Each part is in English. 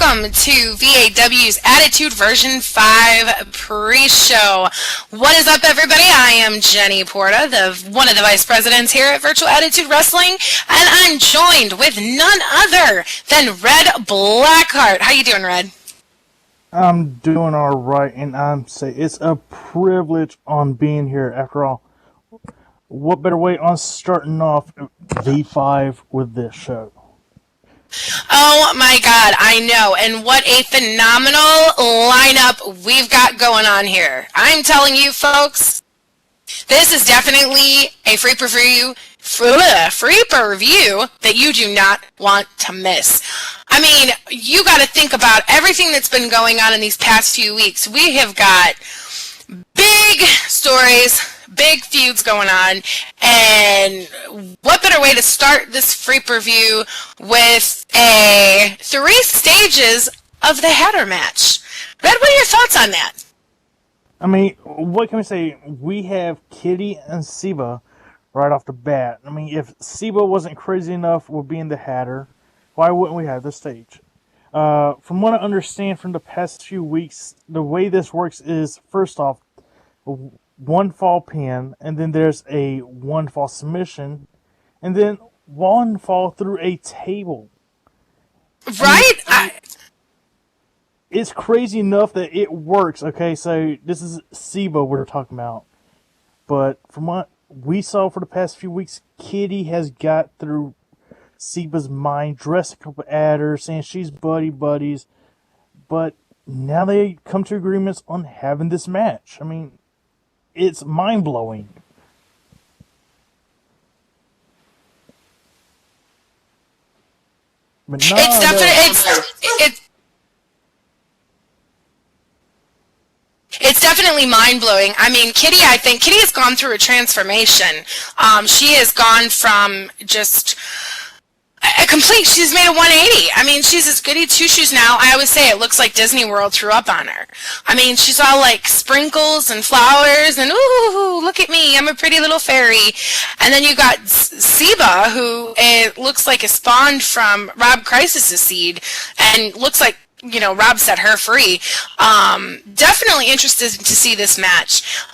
welcome to VAW's Attitude Version 5 pre-show. What is up, everybody? I am Jenny Porta, one of the vice presidents here at Virtual Attitude Wrestling, and I'm joined with none other than Red Blackheart. How you doing, Red? I'm doing all right, and I'm saying it's a privilege on being here. After all, what better way on starting off V5 with this show? Oh my God, I know, and what a phenomenal lineup we've got going on here. I'm telling you, folks, this is definitely a free per-view that you do not want to miss. I mean, you got to think about everything that's been going on in these past few weeks. We have got big stories, big feuds going on, and what better way to start this free per-view with 3 stages of the header match. Red, what are your thoughts on that? I mean, what can we say? We have Kitty and Seba right off the bat. I mean, if Seba wasn't crazy enough with being the hatter, why wouldn't we have this stage? From what I understand from the past few weeks, the way this works is, first off, one fall pin, and then there's a one fall submission, and then one fall through a table. Right? It's crazy enough that it works. Okay, so this is Seba we're talking about. But from what we saw for the past few weeks, Kitty has got through Seba's mind, dressed a couple adders, saying she's buddies. But now they come to agreements on having this match. I mean, it's mind-blowing. But no, it's definitely it's definitely mind-blowing. I mean, I think Kitty has gone through a transformation. She has gone from just she's made a 180. I mean, she's as goody two-shoes now. I always say it looks like Disney World threw up on her. I mean, she's all like sprinkles and flowers and, ooh, look at me, I'm a pretty little fairy. And then you got Seba, who looks like a spawned from Rob Crisis's seed and looks like, you know, Rob set her free. Definitely interested to see this match.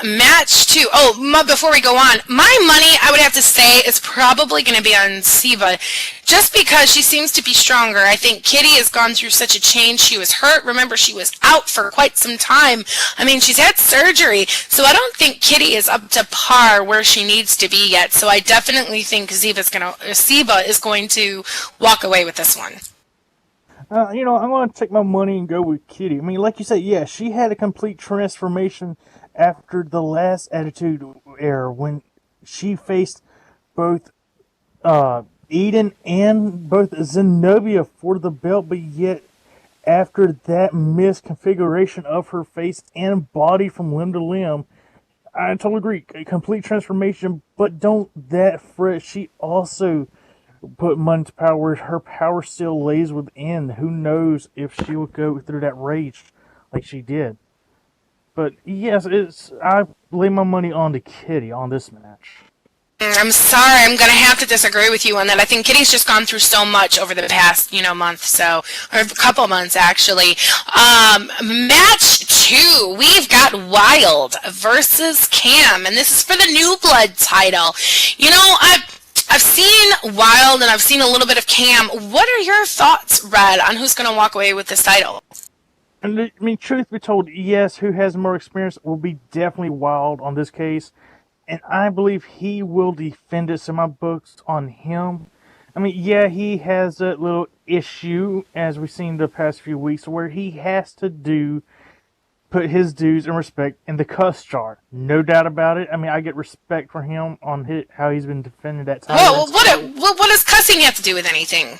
Match 2. Oh, before we go on, my money, I would have to say, is probably going to be on Seba, just because she seems to be stronger. I think Kitty has gone through such a change. She was hurt. Remember, she was out for quite some time. I mean, she's had surgery, so I don't think Kitty is up to par where she needs to be yet. So I definitely think Seba is going to walk away with this one. I'm going to take my money and go with Kitty. I mean, like you said, yeah, she had a complete transformation after the last Attitude Era when she faced both Eden and both Zenobia for the belt, but yet after that misconfiguration of her face and body from limb to limb, I totally agree, a complete transformation, but don't that fret, she also put money to power where her power still lays within. Who knows if she will go through that rage like she did. But yes, I lay my money on the Kitty on this match. I'm sorry, I'm going to have to disagree with you on that. I think Kitty's just gone through so much over the past, month, or a couple months, actually. Match 2, we've got Wild versus Cam, and this is for the New Blood title. I've seen Wild and I've seen a little bit of Cam. What are your thoughts, Red, on who's going to walk away with this title? And I mean, truth be told, yes, who has more experience will be definitely Wild on this case. And I believe he will defend it. So my book's on him. I mean, yeah, he has that little issue, as we've seen the past few weeks, where he has to put his dues and respect in the cuss jar. No doubt about it. I mean, I get respect for him on how he's been defending that title. Well, what does cussing have to do with anything?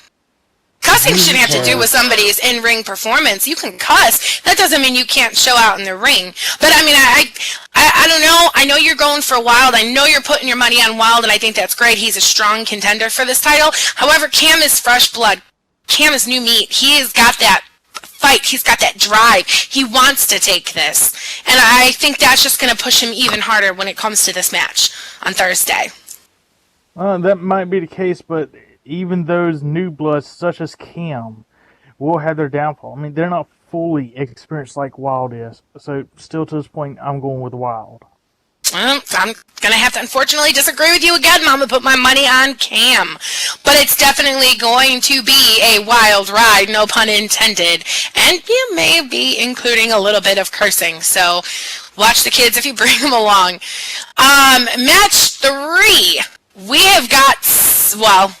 Cussing shouldn't have to do with somebody's in-ring performance. You can cuss. That doesn't mean you can't show out in the ring. But, I mean, I don't know. I know you're going for Wild. I know you're putting your money on Wild, and I think that's great. He's a strong contender for this title. However, Cam is fresh blood. Cam is new meat. He has got that fight. He's got that drive. He wants to take this. And I think that's just going to push him even harder when it comes to this match on Thursday. That might be the case, but even those new bloods, such as Cam, will have their downfall. I mean, they're not fully experienced like Wild is. So, still to this point, I'm going with Wild. Well, I'm going to have to unfortunately disagree with you again. I'm going to put my money on Cam. But it's definitely going to be a wild ride, no pun intended. And you may be including a little bit of cursing. So watch the kids if you bring them along. Match 3. We have got, well,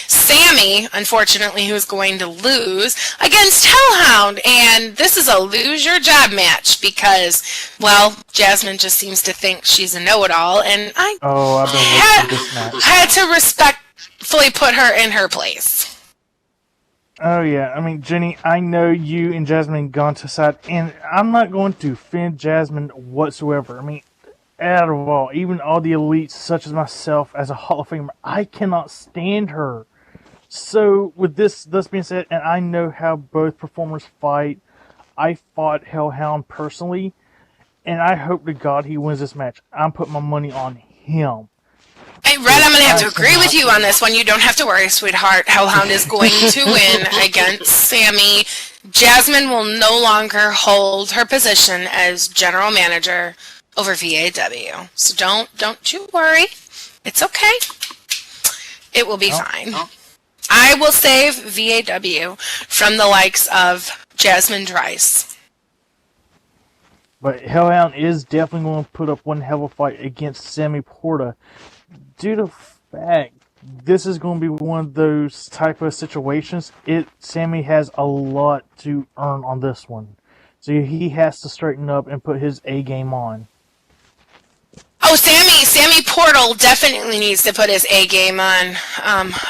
Sammy, unfortunately, who's going to lose against Hellhound. And this is a lose your job match because, well, Jasmine just seems to think she's a know-it-all. And I've been waiting for this match. Had to respectfully put her in her place. Oh, yeah. I mean, Jenny, I know you and Jasmine gone to side, and I'm not going to defend Jasmine whatsoever. I mean, out of all, even all the elites, such as myself, as a Hall of Famer, I cannot stand her. So, with this being said, and I know how both performers fight, I fought Hellhound personally, and I hope to God he wins this match. I'm putting my money on him. Hey, Red, I'm going to have to agree with you on this one. You don't have to worry, sweetheart. Hellhound is going to win against Sammy. Jasmine will no longer hold her position as general manager over VAW. So don't you worry. It's okay. It will be fine. I will save VAW from the likes of Jasmine Dries. But Hellhound is definitely going to put up one hell of a fight against Sammy Porta. Due to the fact this is going to be one of those type of situations, Sammy has a lot to earn on this one. So he has to straighten up and put his A game on. Oh, Sammy Portal definitely needs to put his A game on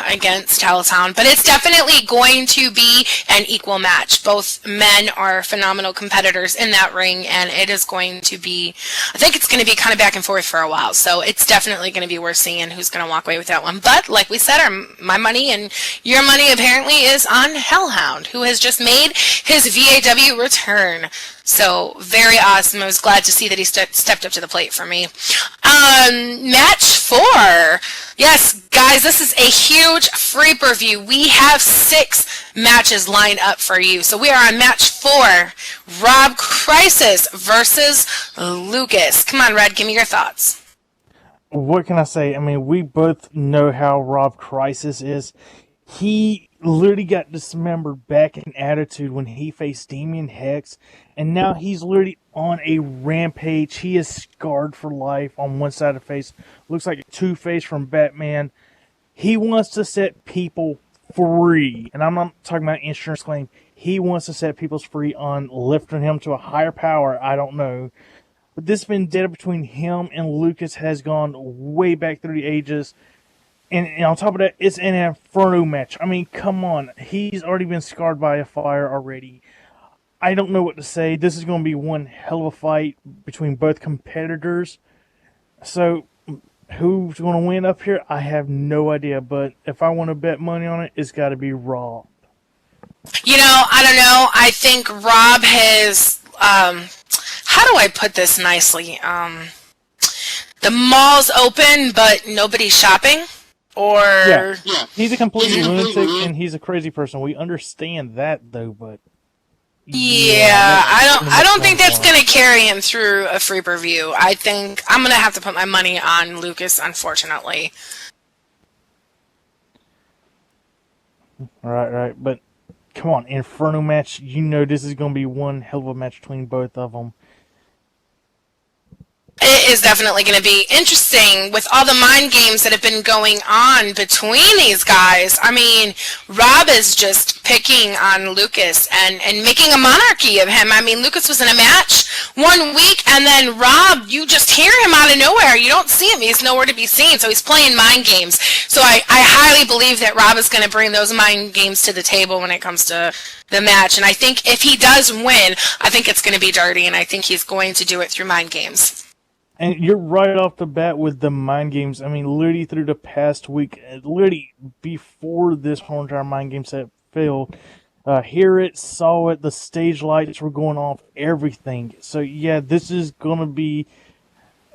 against Hellhound, but it's definitely going to be an equal match. Both men are phenomenal competitors in that ring, and it is going to be, I think it's going to be kind of back and forth for a while, so it's definitely going to be worth seeing who's going to walk away with that one. But, like we said, my money and your money apparently is on Hellhound, who has just made his VAW return. So, very awesome. I was glad to see that he stepped up to the plate for me. Match 4. Yes, guys, this is a huge free per-view. We have 6 matches lined up for you. So we are on match 4. Rob Crisis versus Lucas. Come on, Red, give me your thoughts. What can I say? I mean, we both know how Rob Crisis is. He literally got dismembered back in Attitude when he faced Damien Hex, and now he's literally on a rampage. He is scarred for life on one side of the face. Looks like a Two-Face from Batman. He wants to set people free, and I'm not talking about insurance claim. He wants to set people free on lifting him to a higher power. I don't know. But this vendetta between him and Lucas has gone way back through the ages. And on top of that, it's an Inferno match. I mean, come on. He's already been scarred by a fire already. I don't know what to say. This is going to be one hell of a fight between both competitors. So, who's going to win up here? I have no idea. But if I want to bet money on it, it's got to be Raw. You know, I don't know. I think Rob has... how do I put this nicely? The mall's open, but nobody's shopping? Or yeah. He's a complete lunatic and he's a crazy person. We understand that though, but I don't think that's going to carry him through a free per-view. I think I'm going to have to put my money on Lucas, unfortunately. Right. But come on, Inferno match. You know this is going to be one hell of a match between both of them. It is definitely going to be interesting with all the mind games that have been going on between these guys. I mean, Rob is just picking on Lucas and making a monarchy of him. I mean, Lucas was in a match 1 week, and then Rob, you just hear him out of nowhere. You don't see him. He's nowhere to be seen, so he's playing mind games. So I highly believe that Rob is going to bring those mind games to the table when it comes to the match. And I think if he does win, I think it's going to be dirty, and I think he's going to do it through mind games. And you're right off the bat with the mind games. I mean, literally through the past week, literally before this whole entire mind game set failed, hear it, saw it, the stage lights were going off, everything. So yeah, this is going to be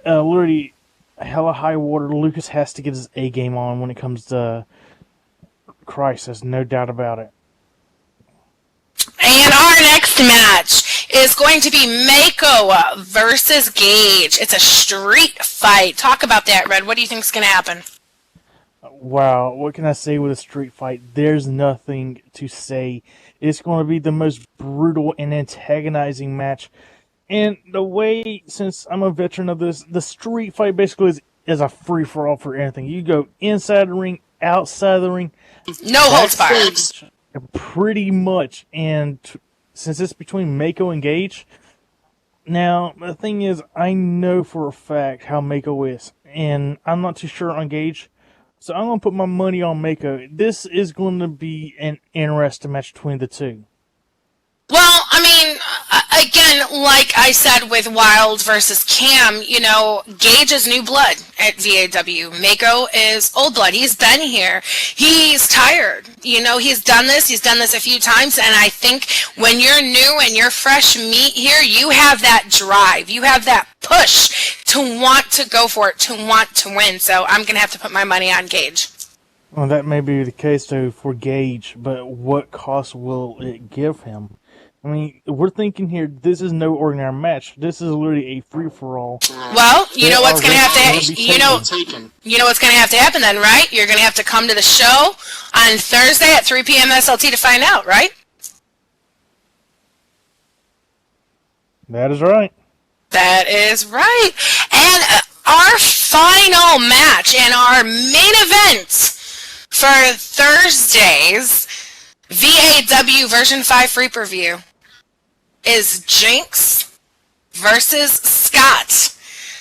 literally hella high water. Lucas has to get his A game on when it comes to Crisis, no doubt about it. match is going to be Mako versus Gage. It's a street fight. Talk about that, Red. What do you think is going to happen? Wow, what can I say with a street fight? There's nothing to say. It's going to be the most brutal and antagonizing match. And the way, since I'm a veteran of this, the street fight basically is a free-for-all for anything. You go inside the ring, outside the ring. No holds barred. Pretty much. And since it's between Mako and Gage, now, the thing is, I know for a fact how Mako is. And I'm not too sure on Gage. So I'm going to put my money on Mako. This is going to be an interesting match between the two. Well, I mean, again, like I said with Wild versus Cam, you know, Gage is new blood at VAW. Mako is old blood. He's been here. He's tired. You know, he's done this a few times, and I think when you're new and you're fresh meat here, you have that drive. You have that push to want to go for it, to want to win. So I'm going to have to put my money on Gage. Well, that may be the case, though, for Gage, but what cost will it give him? I mean, we're thinking here, this is no ordinary match. This is literally a free-for-all. Well, you know what's going to have to, you know what's going to have to happen then, right? You're going to have to come to the show on Thursday at 3 p.m. SLT to find out, right? That is right. That is right. And our final match and our main event for Thursday's VAW version 5 free preview is Jinx versus Scott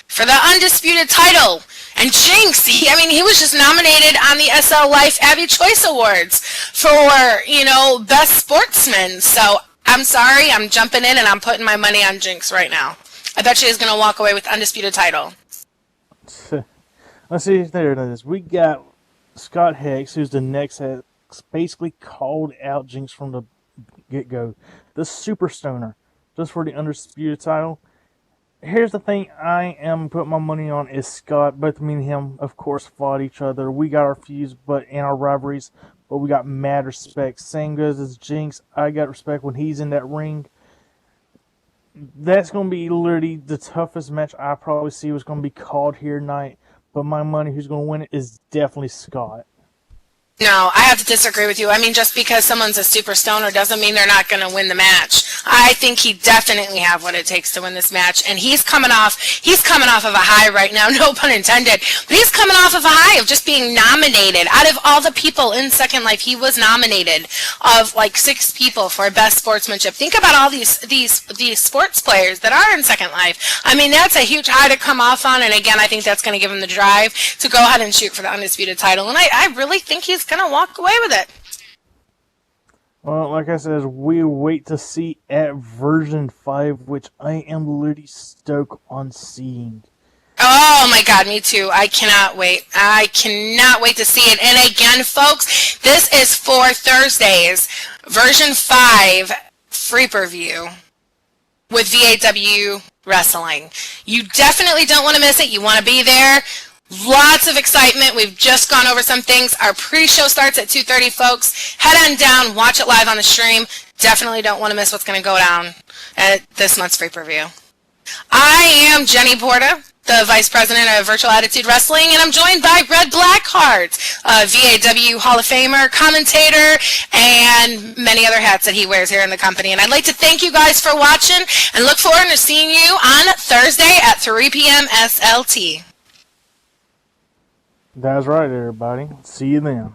for the undisputed title. And Jinx, he was just nominated on the SL Life Abby Choice Awards for, you know, best sportsman. So I'm sorry, I'm jumping in and I'm putting my money on Jinx right now. I bet she is going to walk away with undisputed title. Let's see, there it is. We got Scott Hex, who's the next Hex, basically called out Jinx from the get-go. The Super Stoner, just for the undisputed title. Here's the thing I am putting my money on is Scott. Both me and him, of course, fought each other. We got our feuds and our rivalries, but we got mad respect. Same goes as Jinx. I got respect when he's in that ring. That's going to be literally the toughest match I probably see was going to be called here tonight. But my money, who's going to win it, is definitely Scott. No, I have to disagree with you. I mean, just because someone's a super stoner doesn't mean they're not going to win the match. I think he definitely have what it takes to win this match, and he's coming off of a high right now, no pun intended, but he's coming off of a high of just being nominated. Out of all the people in Second Life, he was nominated of like 6 people for best sportsmanship. Think about all these sports players that are in Second Life. I mean, that's a huge high to come off on, and again, I think that's going to give him the drive to go ahead and shoot for the undisputed title, and I really think he's going to walk away with it. Well, like I said, we wait to see at version 5, which I am literally stoked on seeing. Oh my god, me too. I cannot wait. I cannot wait to see it. And again, folks, this is for Thursday's version 5 free preview with VAW Wrestling. You definitely don't want to miss it. You want to be there. Lots of excitement. We've just gone over some things. Our pre-show starts at 2:30, folks. Head on down, watch it live on the stream. Definitely don't want to miss what's going to go down at this month's free preview. I am Jenny Porta, the Vice President of Virtual Attitude Wrestling, and I'm joined by Red Blackheart, a VAW Hall of Famer, commentator, and many other hats that he wears here in the company. And I'd like to thank you guys for watching and look forward to seeing you on Thursday at 3 p.m. SLT. That's right, everybody. See you then.